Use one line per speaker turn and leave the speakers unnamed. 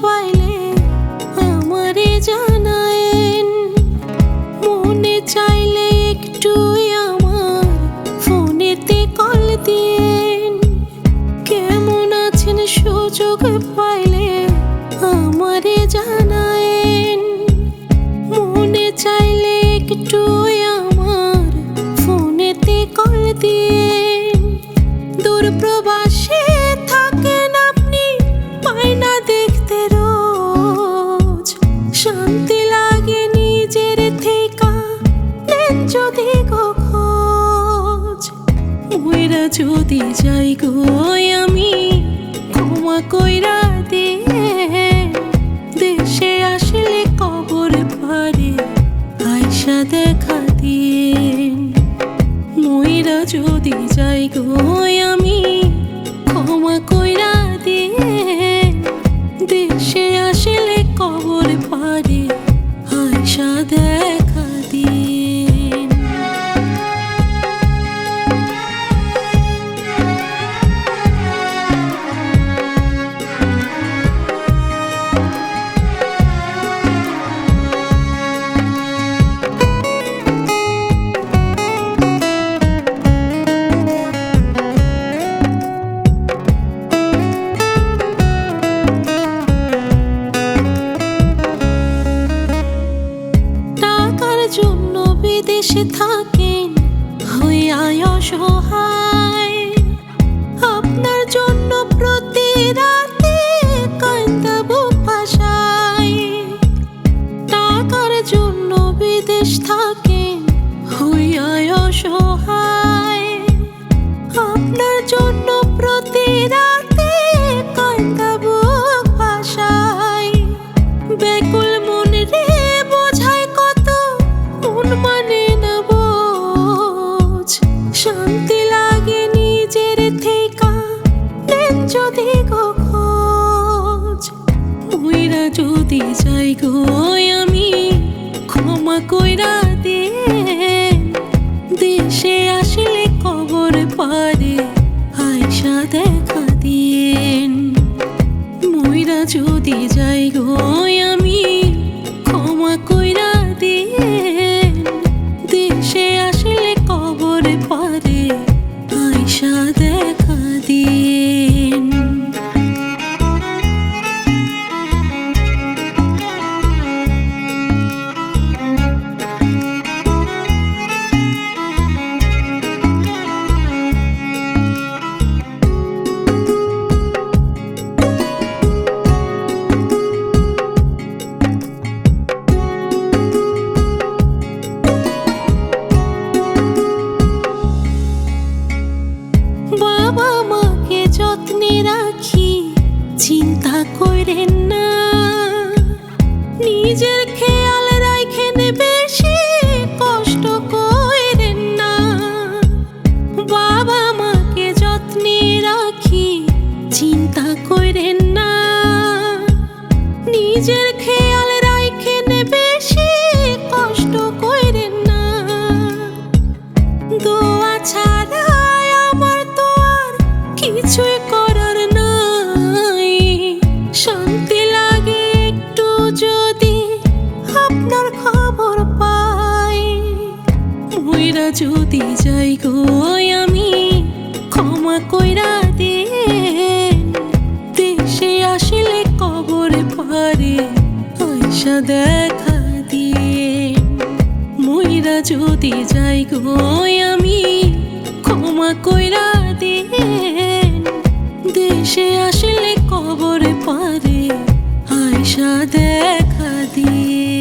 পাইলে আমারে জানায়েন। মনে চাইলে একটু আমার ফোনেতে কল দিয়েন। কেমন আছেন সুযোগ পাইলে আমারে জানায়েন। মনে চাইলে একটু আমার ফোনেতে কল দিয়েন। দূর প্রবাসে থাকেন আপনি, পাই না দেখতে রোজ। শান্তি লাগে নিজের থেকা, নেন যদি গো খোঁজ। মইরা যদি যাই গো আমি, ক্ষমা কইরা দিয়েন। দেশে আসলে কবর পারে আইসা দেখা দিয়েন। মইরা যদি যাই গো আমি, ক্ষমা কইরা দিয়েন। দেশে আসলে কবর পারে আইসা দেখা দিয়েন। জন্য বিদেশে থাকেন হইয়া অসহায়। আপনার জন্য প্রতি রাতে কান্দা বুক ভাসায়। টাকার জন্য বিদেশ থাকেন হইয়া অসহায়। আপনার জন্য প্রতি রাতে কান্দা বুক ভাসায়। ব্যাকুল মন রে বোঝায় কত, মন মানে না বোঝ। শান্তি লাগে নিজের থেকা, নেন যদি গো খোঁজ। মইরা যদি যাই গো আমি, ক্ষমা কইরা দিয়েন। দেশে আসলে কবর পারে আইসা দেখা দিয়েন। মইরা যদি যাই গো আমি, ক্ষমা কইরা দিয়েন। দেশে আসলে কবর পারে আইসা দেখা দিয়েন। বাবা মাকে যত্নে রাখি, চিন্তা করেন না। নিজের খেয়াল রাখেন, বেশি কষ্ট করেন না। বাবা মাকে যত্নে রাখি, চিন্তা করেন না। নিজের খেয়াল রাখেন, বেশি কষ্ট করেন না। দোয়া ছাড়া কিছুই করার নাই। শান্তি লাগে একটু যদি আপনার খবর পাই। মইরা যদি যাই গো আমি, ক্ষমা কইরা দিয়েন। দেশে আসলে কবর পারে আইসা দেখা দিয়েন। মইরা যদি যাই গো আমি, ক্ষমা কইরা দিয়েন। দেশে আসলে কবর পারে আইসা দেখা দিয়ে।